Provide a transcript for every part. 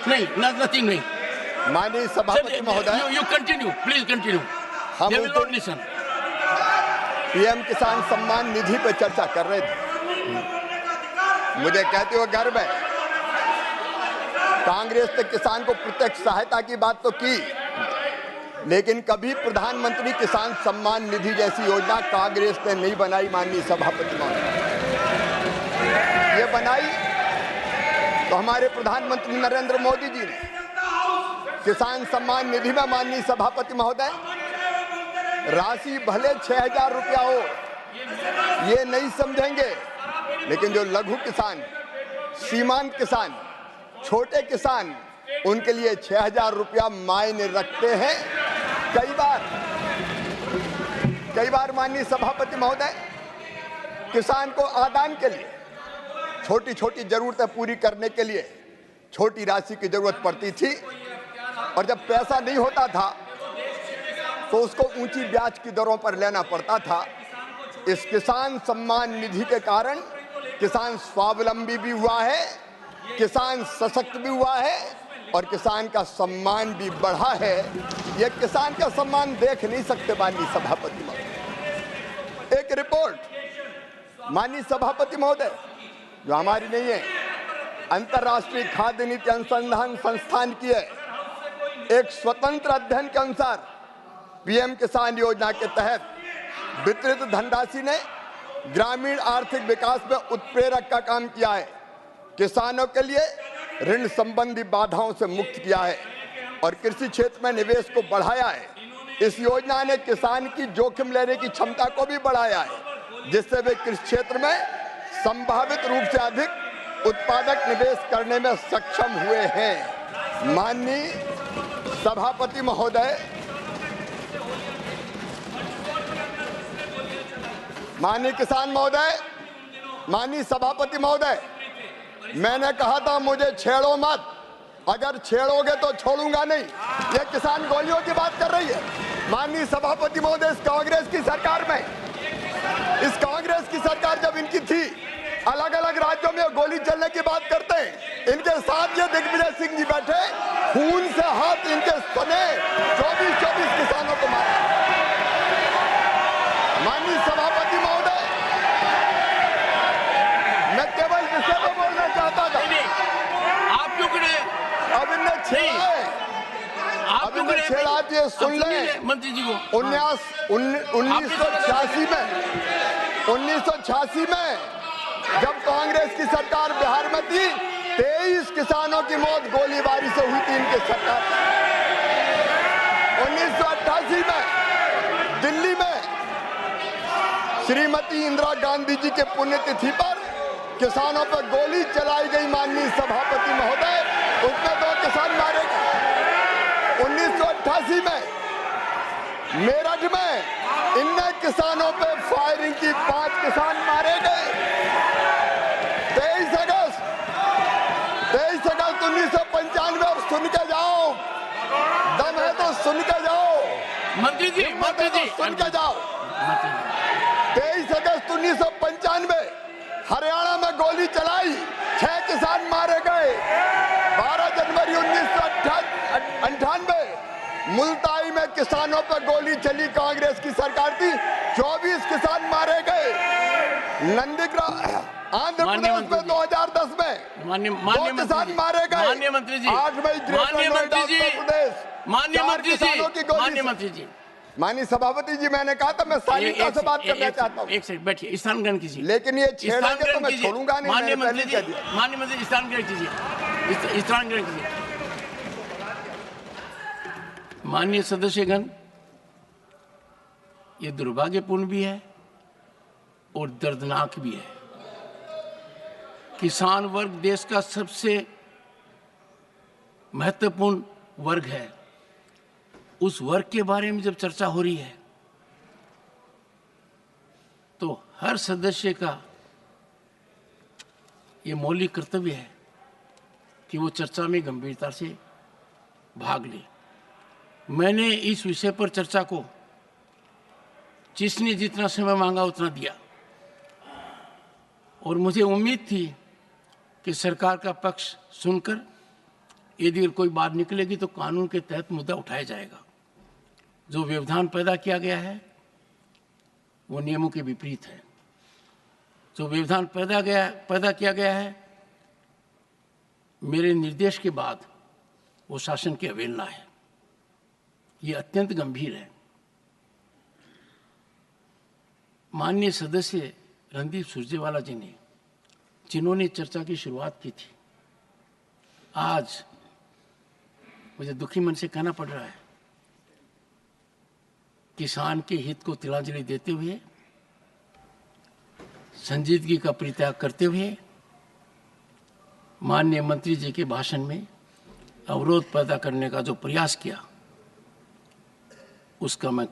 नहीं, नथिंग नहीं। माननीय सभापति महोदय, यू कंटिन्यू, प्लीज कंटिन्यू। हम they will not listen. PM Kisan Samman निधि पर चर्चा कर रहे थे। मुझे कहते हुए गर्व है, कांग्रेस ने किसान को प्रत्यक्ष सहायता की बात तो की, लेकिन कभी प्रधानमंत्री किसान सम्मान निधि जैसी योजना कांग्रेस ने नहीं बनाई। माननीय सभापति महोदय, ये बनाई तो हमारे प्रधानमंत्री नरेंद्र मोदी जी ने। किसान सम्मान निधि में माननीय सभापति महोदय राशि भले 6,000 रुपया हो, ये नहीं समझेंगे, लेकिन जो लघु किसान, सीमांत किसान, छोटे किसान, उनके लिए 6,000 रुपया मायने रखते हैं। कई बार माननीय सभापति महोदय किसान को आदान के लिए, छोटी छोटी जरूरतें पूरी करने के लिए छोटी राशि की जरूरत पड़ती थी, और जब पैसा नहीं होता था तो उसको ऊंची ब्याज की दरों पर लेना पड़ता था। इस किसान सम्मान निधि के कारण किसान स्वावलंबी भी हुआ है, किसान सशक्त भी हुआ है, और किसान का सम्मान भी बढ़ा है। यह किसान का सम्मान देख नहीं सकते माननीय सभापति महोदय। एक रिपोर्ट माननीय सभापति महोदय, जो हमारी नहीं है, अंतर्राष्ट्रीय खाद्य नीति अनुसंधान संस्थान की है, एक स्वतंत्र अध्ययन के अनुसार पीएम किसान योजना के तहत वितरित धनराशि ने ग्रामीण आर्थिक विकास में उत्प्रेरक का काम किया है, किसानों के लिए ऋण संबंधी बाधाओं से मुक्त किया है और कृषि क्षेत्र में निवेश को बढ़ाया है। इस योजना ने किसान की जोखिम लेने की क्षमता को भी बढ़ाया है, जिससे वे कृषि क्षेत्र में संभावित रूप से अधिक उत्पादक निवेश करने में सक्षम हुए हैं। माननीय सभापति महोदय, माननीय किसान महोदय, माननीय सभापति महोदय, मैंने कहा था मुझे छेड़ो मत, अगर छेड़ोगे तो छोड़ूंगा नहीं। ये किसान गोलियों की बात कर रही है। माननीय सभापति महोदय, इस कांग्रेस की सरकार में, इस कांग्रेस की सरकार जब इनकी थी, अलग अलग राज्यों में गोली चलने की बात करते हैं। इनके साथ ये दिग्विजय सिंह जी बैठे, खून से हाथ इनके सने 24 किसानों को मारा। माननीय सभापति महोदय, मैं केवल विषय में बोलना चाहता था। आप क्यों करे? अब इनने छेड़ा है, अब इनने छेड़ा दिए। सुन ले मंत्री जी को। 1986 में जब कांग्रेस की सरकार बिहार में थी, 23 किसानों की मौत गोलीबारी से हुई थी इनके सरकार। 1988 में दिल्ली में श्रीमती इंदिरा गांधी जी के पुण्यतिथि पर किसानों पर गोली चलाई गई। माननीय सभापति महोदय, उसमें 2 किसान मारे गए। 1988 में मेरठ में इनने किसानों पे फायरिंग की, 5 किसान मारे गए। 23 अगस्त 1995, अब सुन के जाओ, दम है तो सुन के जाओ मंत्री जी, सुन के जाओ। 23 अगस्त 1995 हरियाणा में गोली चलाई, 6 किसान मारे गए। 12 जनवरी 1998 मुल्ताई में किसानों पर गोली चली, कांग्रेस की सरकार थी, 24 किसान मारे गए। नंदीग्राम आंध्र प्रदेश में 2010 में 2 किसान मारे गए। 8 मई माननीय मंत्री जी, माननीय सभापति जी, मैंने कहा था मैं शालीनता से बात करना चाहता हूँ। एक सेकंड बैठिए, स्थान ग्रहण कीजिए। लेकिन ये छेड़ेंगे तो मैं छोड़ूंगा नहीं। माननीय मंत्री जी, स्थान ग्रहण कीजिए, स्थान ग्रहण कीजिए। माननीय सदस्यगण, ये दुर्भाग्यपूर्ण भी है और दर्दनाक भी है। किसान वर्ग देश का सबसे महत्वपूर्ण वर्ग है। उस वर्ग के बारे में जब चर्चा हो रही है तो हर सदस्य का ये मौलिक कर्तव्य है कि वो चर्चा में गंभीरता से भाग ले। मैंने इस विषय पर चर्चा को जिसने जितना समय मांगा उतना दिया और मुझे उम्मीद थी कि सरकार का पक्ष सुनकर यदि कोई बात निकलेगी तो कानून के तहत मुद्दा उठाया जाएगा। जो व्यवधान पैदा किया गया है वो नियमों के विपरीत है। जो व्यवधान पैदा किया गया है मेरे निर्देश के बाद वो शासन की अवहेलना है। ये अत्यंत गंभीर है। माननीय सदस्य रणदीप सुरजेवाला जी ने, जिन्होंने चर्चा की शुरुआत की थी, आज मुझे दुखी मन से कहना पड़ रहा है, किसान के हित को तिलांजलि देते हुए, संजीदगी का परित्याग करते हुए माननीय मंत्री जी के भाषण में अवरोध पैदा करने का जो प्रयास किया, उसका मैं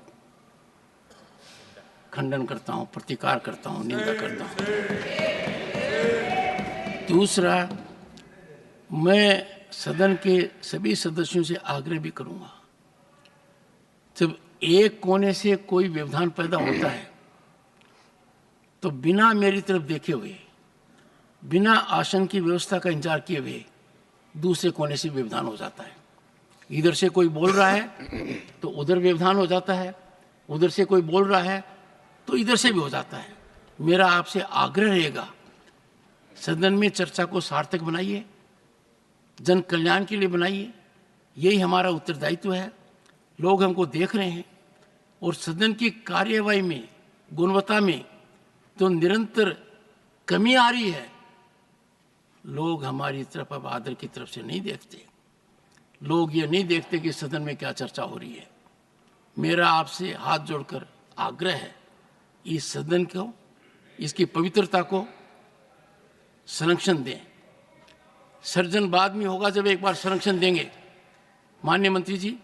खंडन करता हूं, प्रतिकार करता हूं, निंदा करता हूं। दूसरा, मैं सदन के सभी सदस्यों से आग्रह भी करूंगा, जब एक कोने से कोई व्यवधान पैदा होता है तो बिना मेरी तरफ देखे हुए, बिना आसन की व्यवस्था का इंतजार किए हुए दूसरे कोने से व्यवधान हो जाता है। इधर से कोई बोल रहा है तो उधर व्यवधान हो जाता है, उधर से कोई बोल रहा है तो इधर से भी हो जाता है। मेरा आपसे आग्रह रहेगा, सदन में चर्चा को सार्थक बनाइए, जन कल्याण के लिए बनाइए। यही हमारा उत्तरदायित्व है। लोग हमको देख रहे हैं और सदन की कार्यवाही में, गुणवत्ता में तो निरंतर कमी आ रही है। लोग हमारी तरफ अब आदर की तरफ से नहीं देखते। लोग ये नहीं देखते कि सदन में क्या चर्चा हो रही है। मेरा आपसे हाथ जोड़कर आग्रह है, इस सदन को, इसकी पवित्रता को संरक्षण दें। सर्जन बाद में होगा जब एक बार संरक्षण देंगे। माननीय मंत्री जी,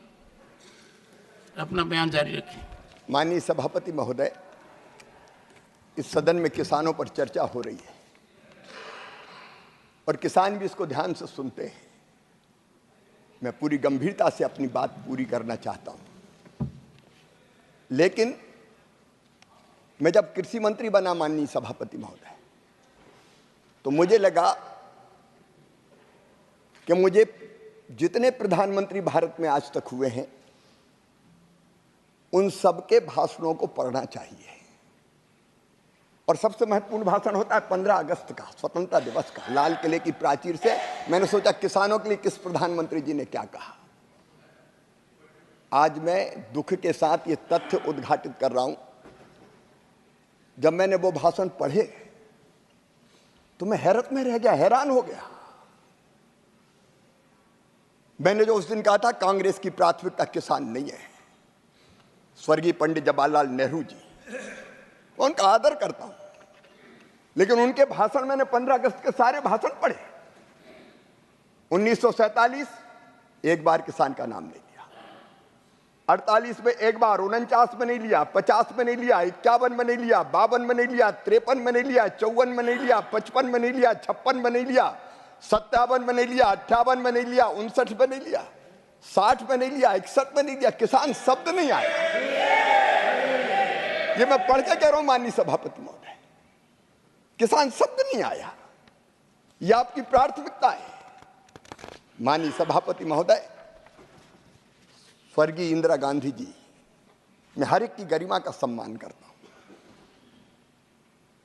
अपना बयान जारी रखें। माननीय सभापति महोदय, इस सदन में किसानों पर चर्चा हो रही है और किसान भी इसको ध्यान से सुनते हैं। मैं पूरी गंभीरता से अपनी बात पूरी करना चाहता हूं, लेकिन मैं जब कृषि मंत्री बना माननीय सभापति महोदय, तो मुझे लगा कि मुझे जितने प्रधानमंत्री भारत में आज तक हुए हैं उन सबके भाषणों को पढ़ना चाहिए। और सबसे महत्वपूर्ण भाषण होता है 15 अगस्त का, स्वतंत्रता दिवस का, लाल किले की प्राचीर से। मैंने सोचा किसानों के लिए किस प्रधानमंत्री जी ने क्या कहा। आज मैं दुख के साथ ये तथ्य उद्घाटित कर रहा हूं, जब मैंने वो भाषण पढ़े तो मैं हैरत में रह गया, हैरान हो गया। मैंने जो उस दिन कहा था, कांग्रेस की प्राथमिकता किसान नहीं है। स्वर्गीय पंडित जवाहरलाल नेहरू जी, उनका आदर करता हूं, लेकिन उनके भाषण मैंने 15 अगस्त के सारे भाषण पढ़े। 1947 एक बार किसान का नाम नहीं लिया, 48 में एक बार, 49 में नहीं लिया, 50 में नहीं लिया, 51 में नहीं लिया, 52 में नहीं लिया, 53 में नहीं लिया, 54 में नहीं लिया, 55 में नहीं लिया, 56 में नहीं लिया, 57 में नहीं लिया, 58 में नहीं लिया, 59 में नहीं लिया, 60 में नहीं लिया, 61 में नहीं लिया। किसान शब्द नहीं आया। ये मैं पढ़ के कह रहा हूं माननीय सभापति महोदय, किसान शब्द नहीं आया। यह आपकी प्राथमिकता है। माननीय सभापति महोदय, स्वर्गीय इंदिरा गांधी जी, मैं हर एक की गरिमा का सम्मान करता हूं,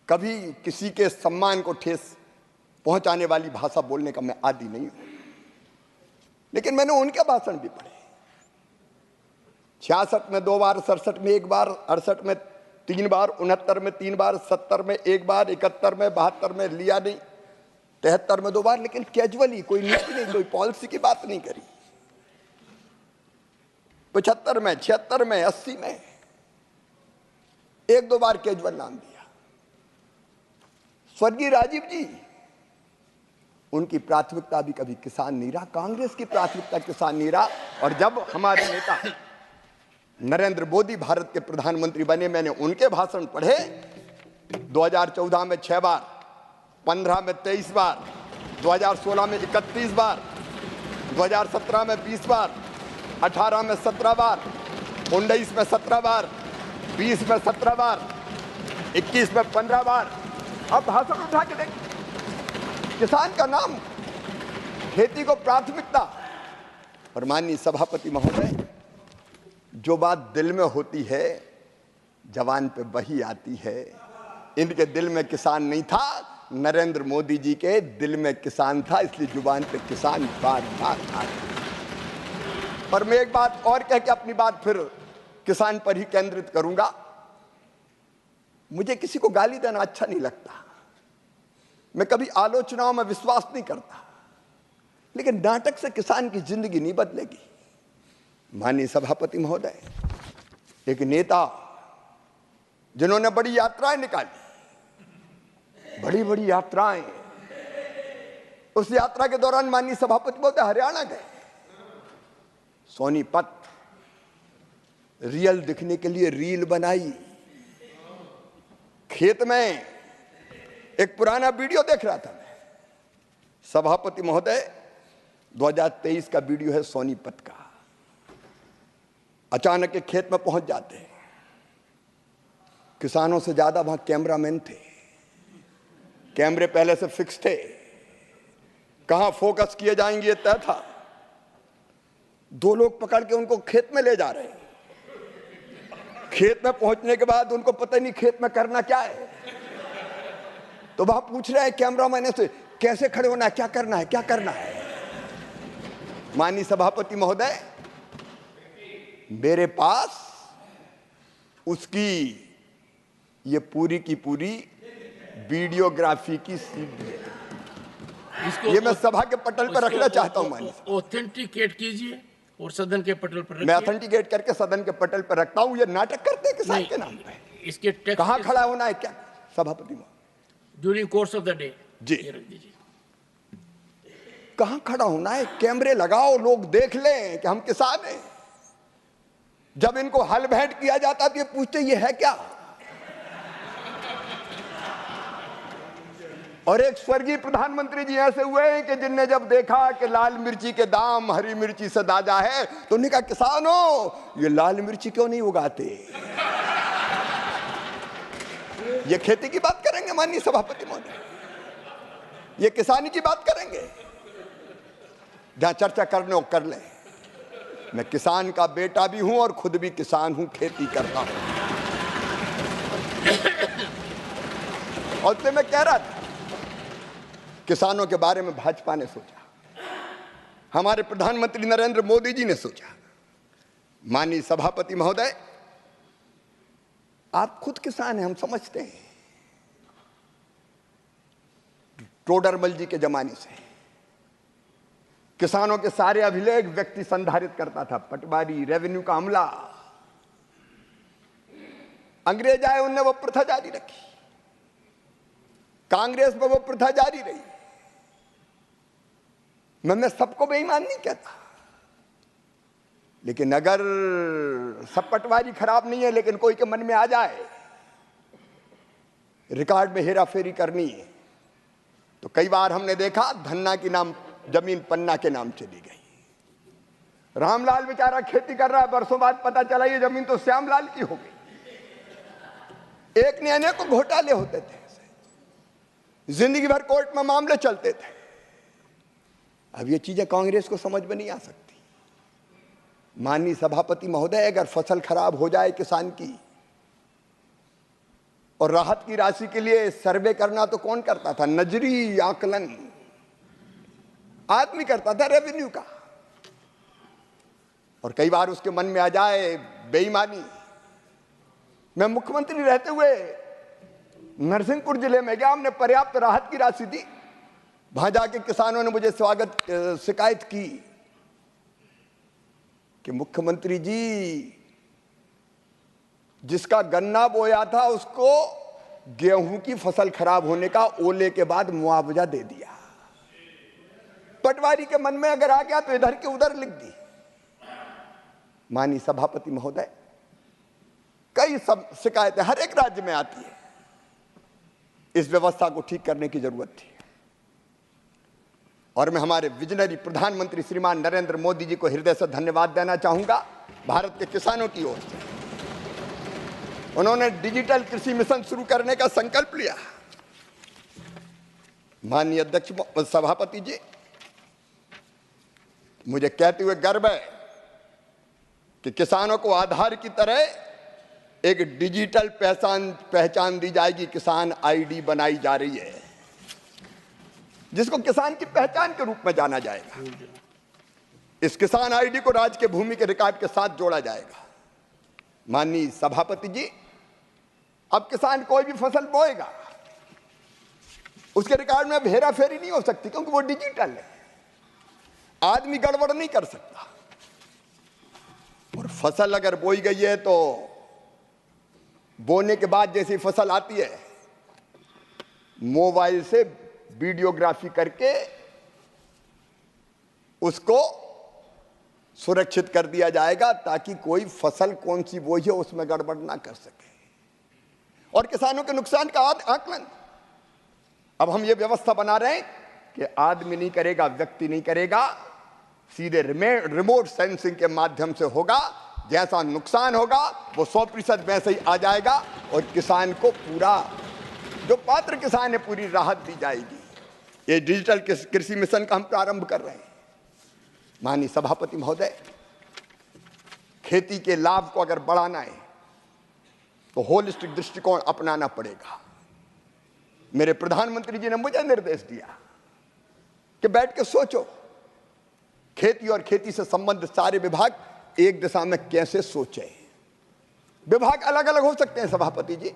कभी किसी के सम्मान को ठेस पहुंचाने वाली भाषा बोलने का मैं आदी नहीं हूं, लेकिन मैंने उनके भाषण भी पढ़े। 66 में 2 बार, 67 में 1 बार, 68 में 3 बार, 69 में 3 बार, 70 में 1 बार, 71 में, 72 में लिया नहीं, 73 में 2 बार, लेकिन कैजुअली, कोई नीति नहीं, कोई पॉलिसी की बात नहीं करी। 75 में, 76 में, 80 में 1-2 बार कैजुअल नाम दिया। स्वर्गीय राजीव जी, उनकी प्राथमिकता भी कभी किसान नहीं रहा, कांग्रेस की प्राथमिकता किसान नहीं रहा। और जब हमारे नेता नरेंद्र मोदी भारत के प्रधानमंत्री बने, मैंने उनके भाषण पढ़े। 2014 में 6 बार, 15 में 23 बार, 2016 में 31 बार, 2017 में 20 बार, 18 में 17 बार, 19 में 17 बार, 20 में 17 बार, 21 में 15 बार। अब भाषण उठा के देख, किसान का नाम, खेती को प्राथमिकता, और माननीय सभापति महोदय, जो बात दिल में होती है जवान पे वही आती है। इनके दिल में किसान नहीं था, नरेंद्र मोदी जी के दिल में किसान था, इसलिए जुबान पे किसान बार बार आता। पर मैं एक बात और कह के अपनी बात फिर किसान पर ही केंद्रित करूंगा। मुझे किसी को गाली देना अच्छा नहीं लगता, मैं कभी आलोचनाओं में विश्वास नहीं करता, लेकिन नाटक से किसान की जिंदगी नहीं बदलेगी। माननीय सभापति महोदय, एक नेता जिन्होंने बड़ी यात्राएं निकाली, बड़ी बड़ी यात्राएं, उस यात्रा के दौरान माननीय सभापति महोदय हरियाणा गए, सोनीपत रियल दिखने के लिए रील बनाई। खेत में एक पुराना वीडियो देख रहा था मैं, सभापति महोदय 2023 का वीडियो है सोनीपत का। अचानक एक खेत में पहुंच जाते हैं, किसानों से ज्यादा वहां कैमरामैन थे, कैमरे पहले से फिक्स थे, कहां फोकस किए जाएंगे ये तय था। 2 लोग पकड़ के उनको खेत में ले जा रहे हैं। खेत में पहुंचने के बाद उनको पता नहीं खेत में करना क्या है, तो वहां पूछ रहे हैं कैमरामैन से कैसे खड़े होना है, क्या करना है, क्या करना है। माननीय सभापति महोदय, मेरे पास उसकी ये पूरी की पूरी वीडियोग्राफी की सीडी है। ये मैं सभा के पटल पर रखना चाहता हूं। माननीय ऑथेंटिकेट कीजिए और सदन के पटल पर रखिए। मैं ऑथेंटिकेट करके सदन के पटल पर रखता हूं। ये नाटक करते हैं किसान के नाम पे। इसके टेक्स्ट कहां खड़ा होना है, क्या सभापति महोदय during course of the day जी रख दीजिए। कहां खड़ा होना है, कैमरे लगाओ, लोग देख लें कि हम किसान हैं। जब इनको हल भेंट किया जाता तो ये पूछते ये है क्या। और एक स्वर्गीय प्रधानमंत्री जी ऐसे हुए हैं कि जिनने जब देखा कि लाल मिर्ची के दाम हरी मिर्ची से दादा है तो उन्होंने कहा किसानों ये लाल मिर्ची क्यों नहीं उगाते। ये खेती की बात करेंगे माननीय सभापति महोदय, ये किसानी की बात करेंगे। जहां चर्चा करने हो कर लें। मैं किसान का बेटा भी हूं और खुद भी किसान हूं, खेती करता हूं। और तो मैं कह रहा था किसानों के बारे में भाजपा ने सोचा, हमारे प्रधानमंत्री नरेंद्र मोदी जी ने सोचा। माननीय सभापति महोदय, आप खुद किसान हैं, हम समझते हैं। टोडरमल जी के जमाने से किसानों के सारे अभिलेख व्यक्ति संधारित करता था। पटवारी, रेवेन्यू का अमला, अंग्रेज आए उनने वो प्रथा जारी रखी, कांग्रेस में वो प्रथा जारी रही। मैं सबको बेईमान नहीं कहता, लेकिन अगर सब पटवारी खराब नहीं है, लेकिन कोई के मन में आ जाए रिकॉर्ड में हेरा फेरी करनी है, तो कई बार हमने देखा धन्ना की नाम जमीन पन्ना के नाम चली गई। रामलाल बेचारा खेती कर रहा है, बरसों बाद पता चला ये जमीन तो श्यामलाल की हो गई। एक ने अनेकों घोटाले होते थे, जिंदगी भर कोर्ट में मामले चलते थे। अब ये चीजें कांग्रेस को समझ में नहीं आ सकती। माननीय सभापति महोदय, अगर फसल खराब हो जाए किसान की और राहत की राशि के लिए सर्वे करना तो कौन करता था, नजरी आकलन आदमी करता था, रेवेन्यू का। और कई बार उसके मन में आ जाए बेईमानी। मैं मुख्यमंत्री रहते हुए नरसिंहपुर जिले में गया, हमने पर्याप्त राहत की राशि दी। वहां जाके किसानों ने मुझे शिकायत की कि मुख्यमंत्री जी, जिसका गन्ना बोया था उसको गेहूं की फसल खराब होने का ओले के बाद मुआवजा दे दिया। पटवारी के मन में अगर आ गया तो इधर के उधर लिख दी। माननीय सभापति महोदय, कई सब शिकायतें हर एक राज्य में आती है। इस व्यवस्था को ठीक करने की जरूरत थी और मैं हमारे विजनरी प्रधानमंत्री श्रीमान नरेंद्र मोदी जी को हृदय से धन्यवाद देना चाहूंगा। भारत के किसानों की ओर से उन्होंने डिजिटल कृषि मिशन शुरू करने का संकल्प लिया। माननीय अध्यक्ष सभापति जी, मुझे कहते हुए गर्व है कि किसानों को आधार की तरह एक डिजिटल पहचान दी जाएगी। किसान आईडी बनाई जा रही है, जिसको किसान की पहचान के रूप में जाना जाएगा। इस किसान आईडी को राज्य के भूमि के रिकॉर्ड के साथ जोड़ा जाएगा। माननीय सभापति जी, अब किसान कोई भी फसल बोएगा, उसके रिकॉर्ड में हेरा फेरी नहीं हो सकती, क्योंकि वो डिजिटल है। आदमी गड़बड़ नहीं कर सकता। और फसल अगर बोई गई है तो बोने के बाद जैसी फसल आती है, मोबाइल से वीडियोग्राफी करके उसको सुरक्षित कर दिया जाएगा, ताकि कोई फसल कौन सी बोई है उसमें गड़बड़ ना कर सके। और किसानों के नुकसान का आकलन अब हम ये व्यवस्था बना रहे हैं कि आदमी नहीं करेगा, व्यक्ति नहीं करेगा, सीधे रिमोट सेंसिंग के माध्यम से होगा। जैसा नुकसान होगा वो 100% वैसे ही आ जाएगा और किसान को पूरा, जो पात्र किसान है, पूरी राहत दी जाएगी। ये डिजिटल कृषि मिशन का हम प्रारंभ कर रहे हैं। माननीय सभापति महोदय, खेती के लाभ को अगर बढ़ाना है तो होलिस्टिक दृष्टिकोण अपनाना पड़ेगा। मेरे प्रधानमंत्री जी ने मुझे निर्देश दिया कि बैठ के सोचो, खेती और खेती से संबंधित सारे विभाग एक दिशा में कैसे सोचे। विभाग अलग अलग हो सकते हैं सभापति जी,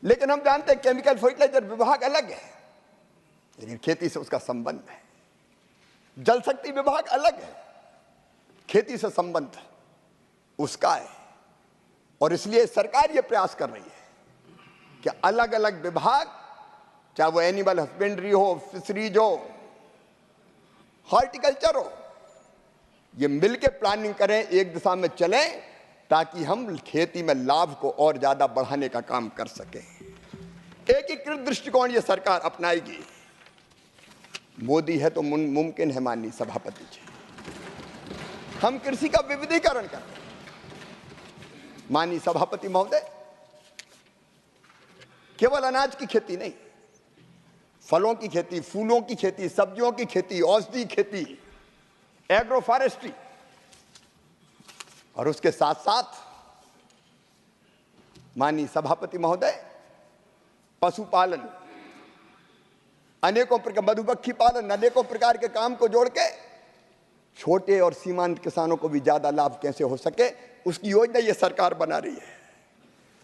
लेकिन हम जानते हैं केमिकल फर्टिलाइजर विभाग अलग है, लेकिन खेती से उसका संबंध है। जल शक्ति विभाग अलग है, खेती से संबंध उसका है। और इसलिए सरकार यह प्रयास कर रही है कि अलग अलग विभाग, चाहे वो एनिमल हस्बेंड्री हो, फिशरीज हो, हॉर्टिकल्चर हो, ये मिलकर प्लानिंग करें, एक दिशा में चलें, ताकि हम खेती में लाभ को और ज्यादा बढ़ाने का काम कर सकें। एकीकृत दृष्टिकोण ये सरकार अपनाएगी। मोदी है तो मुमकिन है। माननीय सभापति जी, हम कृषि का विविधीकरण करते हैं। माननीय सभापति महोदय, केवल अनाज की खेती नहीं, फलों की खेती, फूलों की खेती, सब्जियों की खेती, औषधि खेती, एग्रो फॉरेस्ट्री, और उसके साथ साथ माननीय सभापति महोदय, पशुपालन, अनेकों प्रकार, मधुमक्खी पालन, अनेकों प्रकार के काम को जोड़ के छोटे और सीमांत किसानों को भी ज्यादा लाभ कैसे हो सके, उसकी योजना ये सरकार बना रही है।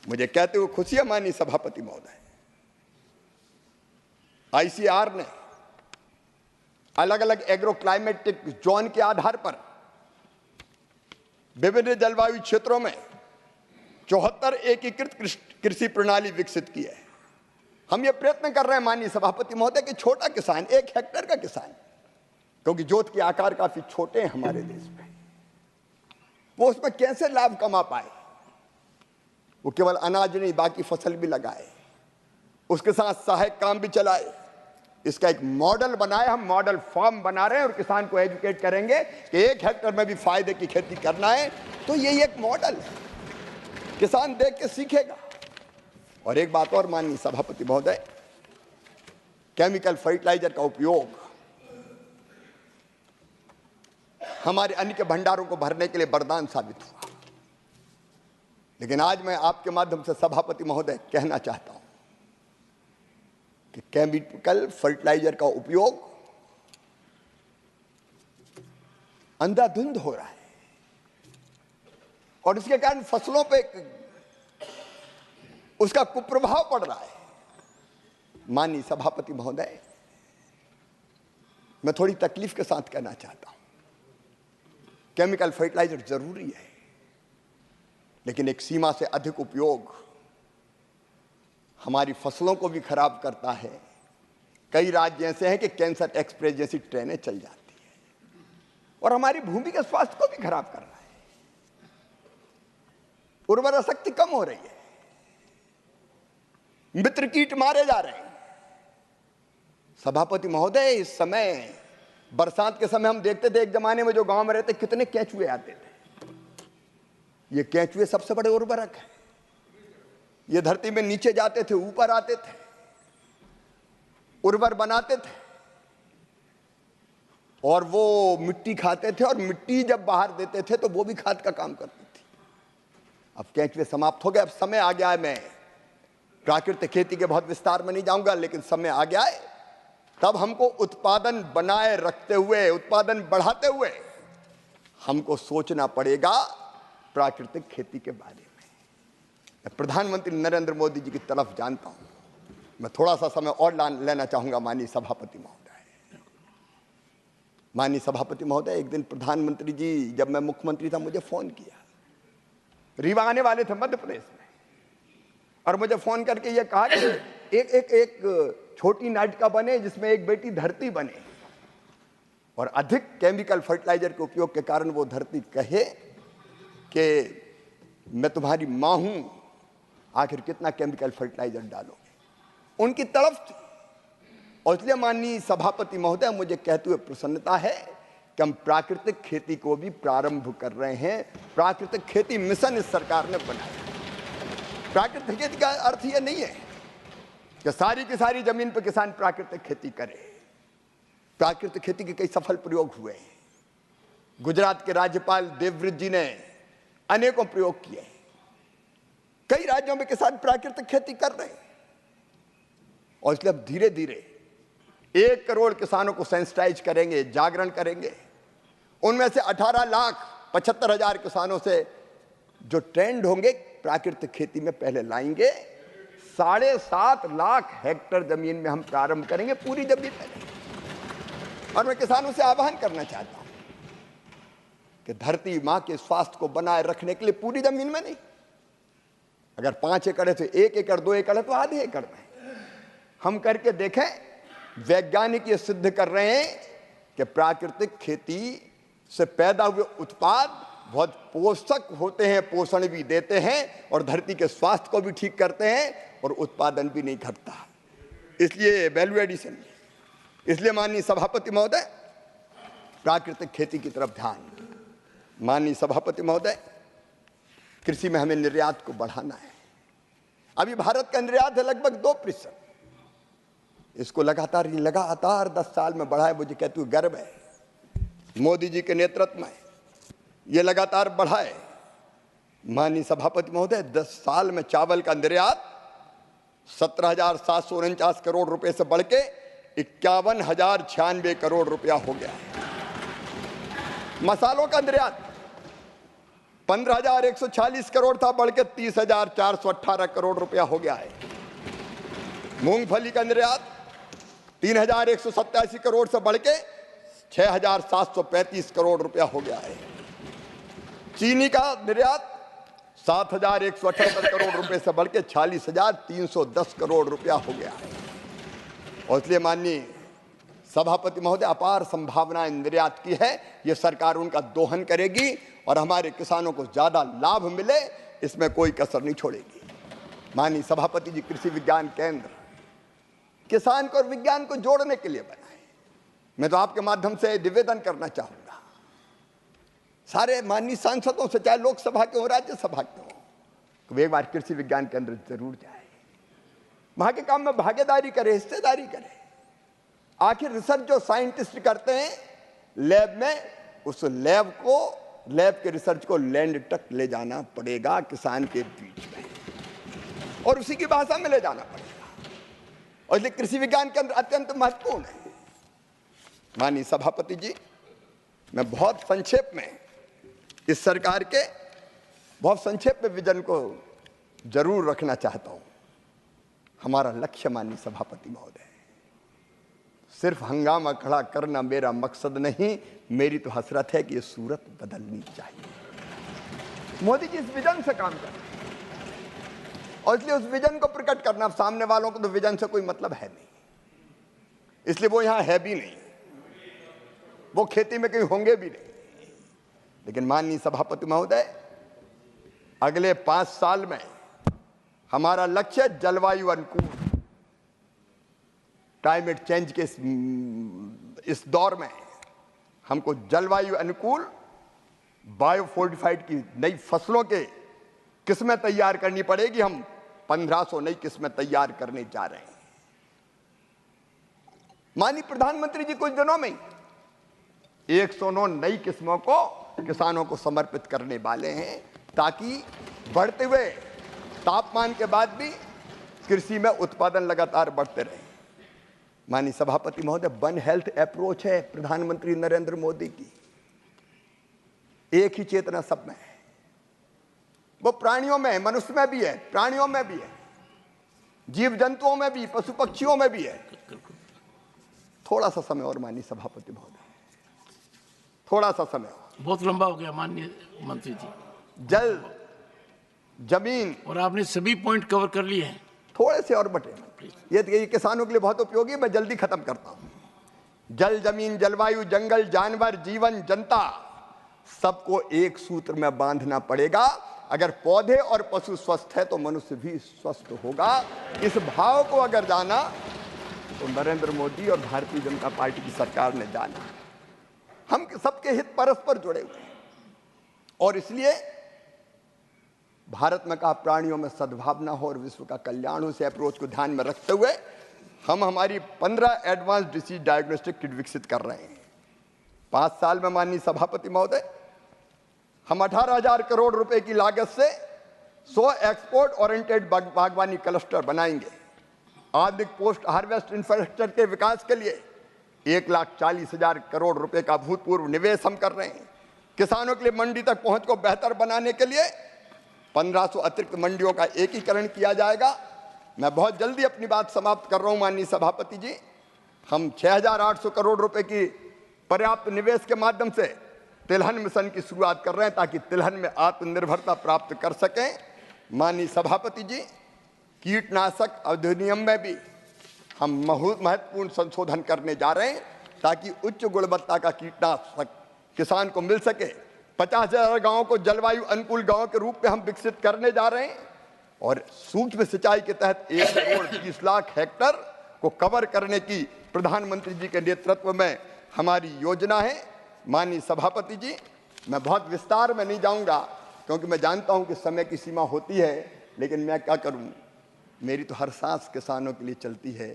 मुझे कहते हुए खुशी है माननीय सभापति महोदय, आईसीआर ने अलग अलग एग्रो क्लाइमेटिक जोन के आधार पर विभिन्न जलवायु क्षेत्रों में 74 एकीकृत कृषि प्रणाली विकसित की है। हम ये प्रयत्न कर रहे हैं माननीय सभापति महोदय कि छोटा किसान, 1 हेक्टेयर का किसान, क्योंकि जोत के आकार काफी छोटे हैं हमारे देश में, वो उसमें कैसे लाभ कमा पाए। वो केवल अनाज नहीं, बाकी फसल भी लगाए, उसके साथ सहायक काम भी चलाए। इसका एक मॉडल बनाए, हम मॉडल फार्म बना रहे हैं और किसान को एजुकेट करेंगे कि 1 हेक्टेयर में भी फायदे की खेती करना है। तो यही एक मॉडल है, किसान देख के सीखेगा। और एक बात और माननीय सभापति महोदय, केमिकल फर्टिलाइजर का उपयोग हमारे अन्न के भंडारों को भरने के लिए वरदान साबित हुआ। लेकिन आज मैं आपके माध्यम से सभापति महोदय कहना चाहता हूं कि केमिकल फर्टिलाइजर का उपयोग अंधाधुंध हो रहा है और इसके कारण फसलों पे उसका कुप्रभाव पड़ रहा है। माननीय सभापति महोदय, मैं थोड़ी तकलीफ के साथ कहना चाहता हूं, केमिकल फर्टिलाइजर जरूरी है, लेकिन एक सीमा से अधिक उपयोग हमारी फसलों को भी खराब करता है। कई राज्य ऐसे हैं कि कैंसर एक्सप्रेस जैसी ट्रेनें चल जाती हैं और हमारी भूमि के स्वास्थ्य को भी खराब कर रहा है। उर्वरा शक्ति कम हो रही है, मित्र कीट मारे जा रहे हैं। सभापति महोदय, इस समय बरसात के समय हम देखते थे, एक जमाने में जो गांव में रहते कितने केंचुए आते थे। ये केंचुए सबसे बड़े उर्वरक हैं। ये धरती में नीचे जाते थे, ऊपर आते थे, उर्वर बनाते थे। और वो मिट्टी खाते थे और मिट्टी जब बाहर देते थे तो वो भी खाद का काम करती थी। अब केंचुए समाप्त हो गए, अब समय आ गया है। मैं प्राकृतिक खेती के बहुत विस्तार में नहीं जाऊंगा, लेकिन समय आ गया है। तब हमको उत्पादन बनाए रखते हुए, उत्पादन बढ़ाते हुए हमको सोचना पड़ेगा प्राकृतिक खेती के बारे में। मैं प्रधानमंत्री नरेंद्र मोदी जी की तरफ जानता हूं। मैं थोड़ा सा समय और लेना चाहूंगा माननीय सभापति महोदय। माननीय सभापति महोदय, एक दिन प्रधानमंत्री जी, जब मैं मुख्यमंत्री था, मुझे फोन किया। रीवा आने वाले थे मध्य प्रदेश में, और मुझे फोन करके ये कहा कि एक छोटी नाटिका बने जिसमें एक बेटी धरती बने, और अधिक केमिकल फर्टिलाइजर के उपयोग के कारण वो धरती कहे कि मैं तुम्हारी मां हूं, आखिर कितना केमिकल फर्टिलाइजर डालोगे। उनकी तड़फ थी। और इसलिए माननीय सभापति महोदय, मुझे कहते हुए प्रसन्नता है कि हम प्राकृतिक खेती को भी प्रारंभ कर रहे हैं। प्राकृतिक खेती मिशन इस सरकार ने बनाया। प्राकृतिक खेती का अर्थ यह नहीं है कि सारी की सारी जमीन पर किसान प्राकृतिक खेती करे। प्राकृतिक खेती के कई सफल प्रयोग हुए हैं। गुजरात के राज्यपाल देवव्रत जी ने अनेकों प्रयोग किए। कई राज्यों में किसान प्राकृतिक खेती कर रहे हैं, और इसलिए अब धीरे धीरे 1 करोड़ किसानों को सेंसिटाइज करेंगे, जागरण करेंगे। उनमें से 18,75,000 किसानों से जो ट्रेंड होंगे प्राकृतिक खेती में पहले लाएंगे। 7.5 लाख हेक्टेयर जमीन में हम प्रारंभ करेंगे, पूरी जमीन में। और मैं किसानों से आह्वान करना चाहता हूं कि धरती मां के स्वास्थ्य को बनाए रखने के लिए पूरी जमीन में नहीं, अगर 5 एकड़ है तो 1 एकड़, 2 एकड़ है तो आधे एकड़ में हम करके देखें। वैज्ञानिक ये सिद्ध कर रहे हैं कि प्राकृतिक खेती से पैदा हुए उत्पाद बहुत पोषक होते हैं, पोषण भी देते हैं, और धरती के स्वास्थ्य को भी ठीक करते हैं, और उत्पादन भी नहीं घटता। इसलिए वैल्यू एडिशन। इसलिए माननीय सभापति महोदय, प्राकृतिक खेती की तरफ ध्यान। माननीय सभापति महोदय, कृषि में हमें निर्यात को बढ़ाना है। अभी भारत का निर्यात है लगभग 2%। इसको लगातार 10 साल में बढ़ा है। मुझे कहते हुए गर्व है, मोदी जी के नेतृत्व में ये लगातार बढ़ा है। माननीय सभापति महोदय, 10 साल में चावल का निर्यात 17,749 करोड़ रुपए से बढ़ के 51,096 करोड़ रुपया हो गया है। मसालों का निर्यात 15,140 करोड़ था, बढ़ के 30,418 करोड़ रुपया हो गया है। मूंगफली का निर्यात 3,187 करोड़ से बढ़ के 6,735 करोड़ रुपया हो गया है। चीनी का निर्यात 7,178 करोड़ रुपए से बढ़ के 46,310 करोड़ रुपया हो गया है। और इसलिए माननीय सभापति महोदय, अपार संभावनाएं निर्यात की है। ये सरकार उनका दोहन करेगी और हमारे किसानों को ज्यादा लाभ मिले, इसमें कोई कसर नहीं छोड़ेगी। माननीय सभापति जी, कृषि विज्ञान केंद्र किसान को और विज्ञान को जोड़ने के लिए बनाए। मैं तो आपके माध्यम से निवेदन करना चाहूंगा सारे माननीय सांसदों से, चाहे लोकसभा के हो, राज्यसभा के हो, तो एक बार कृषि विज्ञान केंद्र जरूर जाए, वहां के काम में भागीदारी करे, हिस्सेदारी करे। आखिर रिसर्च जो साइंटिस्ट करते हैं लैब में, उस लैब के रिसर्च को लैंड तक ले जाना पड़ेगा, किसान के बीच में, और उसी की भाषा में ले जाना पड़ेगा। और इसलिए कृषि विज्ञान केंद्र अत्यंत महत्वपूर्ण है। माननीय सभापति जी, मैं बहुत संक्षेप में इस सरकार के बहुत संक्षेप में विजन को जरूर रखना चाहता हूं। हमारा लक्ष्य माननीय सभापति महोदय, सिर्फ हंगामा खड़ा करना मेरा मकसद नहीं, मेरी तो हसरत है कि ये सूरत बदलनी चाहिए। मोदी जी इस विजन से काम कर रहे हैं, और इसलिए उस विजन को प्रकट करना। सामने वालों को तो विजन से कोई मतलब है नहीं, इसलिए वो यहां है भी नहीं, वो खेती में कहीं होंगे भी नहीं। लेकिन माननीय सभापति महोदय, अगले 5 साल में हमारा लक्ष्य जलवायु अनुकूल, क्लाइमेट चेंज के इस दौर में हमको जलवायु अनुकूल बायोफोर्टिफाइड की नई फसलों के किस्में तैयार करनी पड़ेगी। हम 1500 नई किस्में तैयार करने जा रहे हैं। माननीय प्रधानमंत्री जी कुछ दिनों में 109 नई किस्मों को किसानों को समर्पित करने वाले हैं, ताकि बढ़ते हुए तापमान के बाद भी कृषि में उत्पादन लगातार बढ़ते रहे। माननीय सभापति महोदय, वन हेल्थ अप्रोच है प्रधानमंत्री नरेंद्र मोदी की। एक ही चेतना सब में है, वो प्राणियों में है, मनुष्य में भी है, प्राणियों में भी है, जीव जंतुओं में भी, पशु पक्षियों में भी है। थोड़ा सा समय और माननीय सभापति महोदय, थोड़ा सा समय और। बहुत लंबा हो गया माननीय मंत्री जी। जल, जमीन, और आपने सभी पॉइंट कवर कर लिए हैं। थोड़े से और बटे, ये किसानों के लिए बहुत उपयोगी, मैं जल्दी खत्म करता हूं। जल, जमीन, जलवायु, जंगल, जानवर, जीवन, जनता, सबको एक सूत्र में बांधना पड़ेगा। अगर पौधे और पशु स्वस्थ है तो मनुष्य भी स्वस्थ होगा। इस भाव को अगर जाना तो नरेंद्र मोदी और भारतीय जनता पार्टी की सरकार ने जाना। हम सबके हित परस्पर जुड़े हुए हैं, और इसलिए भारत में कहा प्राणियों में सद्भावना हो और विश्व का कल्याण हो, से अप्रोच को ध्यान में रखते हुए हम हमारी 15 एडवांस डिसीज डायग्नोस्टिक किट विकसित कर रहे हैं। 5 साल में माननीय सभापति महोदय, हम 18,000 करोड़ रुपए की लागत से 100 एक्सपोर्ट ओरिएंटेड बागवानी क्लस्टर बनाएंगे। आधुनिक पोस्ट हार्वेस्ट इंफ्रास्ट्रक्चर के विकास के लिए 1,40,000 करोड़ रुपए का भूतपूर्व निवेश हम कर रहे हैं। किसानों के लिए मंडी तक पहुंच को बेहतर बनाने के लिए 1500 अतिरिक्त मंडियों का एकीकरण किया जाएगा। मैं बहुत जल्दी अपनी बात समाप्त कर रहा हूं माननीय सभापति जी। हम 6,800 करोड़ रुपए की पर्याप्त निवेश के माध्यम से तिलहन मिशन की शुरुआत कर रहे हैं, ताकि तिलहन में आत्मनिर्भरता प्राप्त कर सकें। माननीय सभापति जी, कीटनाशक अधिनियम में भी हम महत्वपूर्ण संशोधन करने जा रहे हैं, ताकि उच्च गुणवत्ता का कीटनाशक किसान को मिल सके। 50,000 गांवों को जलवायु अनुकूल गांव के रूप में हम विकसित करने जा रहे हैं, और सूक्ष्म सिंचाई के तहत 1,30,00,000 हेक्टर को कवर करने की प्रधानमंत्री जी के नेतृत्व में हमारी योजना है। माननीय सभापति जी, मैं बहुत विस्तार में नहीं जाऊंगा, क्योंकि मैं जानता हूं कि समय की सीमा होती है, लेकिन मैं क्या करूं, मेरी तो हर सांस किसानों के लिए चलती है,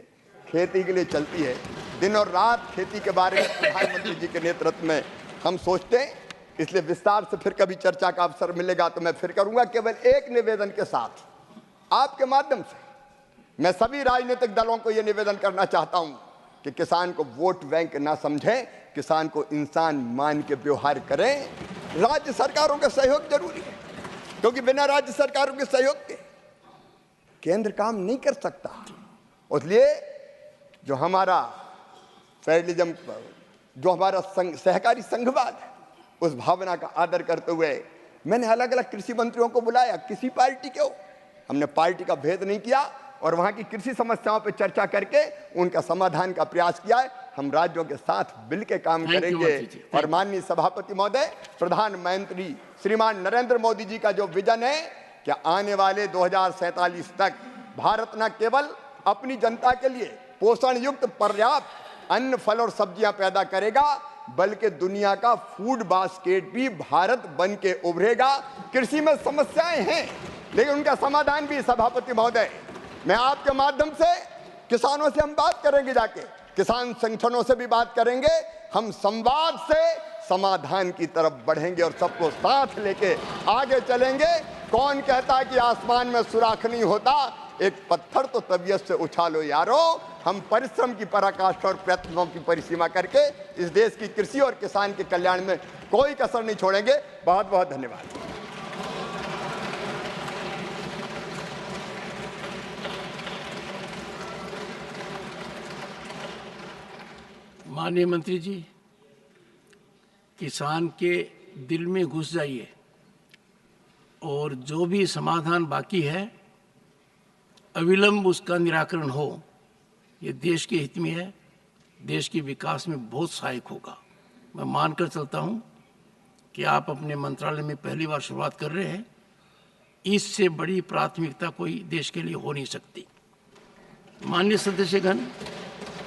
खेती के लिए चलती है। दिन और रात खेती के बारे में प्रधानमंत्री जी के नेतृत्व में हम सोचते हैं, इसलिए विस्तार से फिर कभी चर्चा का अवसर मिलेगा तो मैं फिर करूंगा। केवल एक निवेदन के साथ, आपके माध्यम से मैं सभी राजनीतिक दलों को यह निवेदन करना चाहता हूं कि किसान को वोट बैंक ना समझें, किसान को इंसान मान के व्यवहार करें। राज्य सरकारों का सहयोग जरूरी है, क्योंकि बिना राज्य सरकारों के सहयोग के केंद्र काम नहीं कर सकता। इसलिए जो हमारा फेडरलिज्म, जो हमारा सहकारी संघवाद है, उस भावना का आदर करते हुए मैंने अलग अलग कृषि मंत्रियों को बुलाया, किसी पार्टी के हो, हमने पार्टी का भेद नहीं किया, और वहां की कृषि समस्याओं पर चर्चा करके उनका समाधान का प्रयास किया है। हम राज्यों के साथ मिलकर काम करेंगे। और माननीय सभापति महोदय, प्रधानमंत्री श्रीमान नरेंद्र मोदी जी का जो विजन है कि आने वाले 2047 तक भारत न केवल अपनी जनता के लिए पोषण युक्त पर्याप्त अन्न, फल और सब्जियां पैदा करेगा, बल्कि दुनिया का फूड बास्केट भी भारत बन के उभरेगा। कृषि में समस्याएं हैं, लेकिन उनका समाधान भी, सभापति महोदय, मैं आपके माध्यम से किसानों से हम बात करेंगे, जाके किसान संगठनों से भी बात करेंगे। हम संवाद से समाधान की तरफ बढ़ेंगे और सबको साथ लेके आगे चलेंगे। कौन कहता है कि आसमान में सुराख नहीं होता, एक पत्थर तो तबीयत से उछालो यारो। हम परिश्रम की पराकाष्ठा और प्रयत्नों की परिसीमा करके इस देश की कृषि और किसान के कल्याण में कोई कसर नहीं छोड़ेंगे। बहुत बहुत धन्यवाद। माननीय मंत्री जी, किसान के दिल में घुस जाइए, और जो भी समाधान बाकी है अविलंब उसका निराकरण हो। ये देश के हित में है, देश के विकास में बहुत सहायक होगा। मैं मानकर चलता हूँ कि आप अपने मंत्रालय में पहली बार शुरुआत कर रहे हैं, इससे बड़ी प्राथमिकता कोई देश के लिए हो नहीं सकती। माननीय सदस्यगण,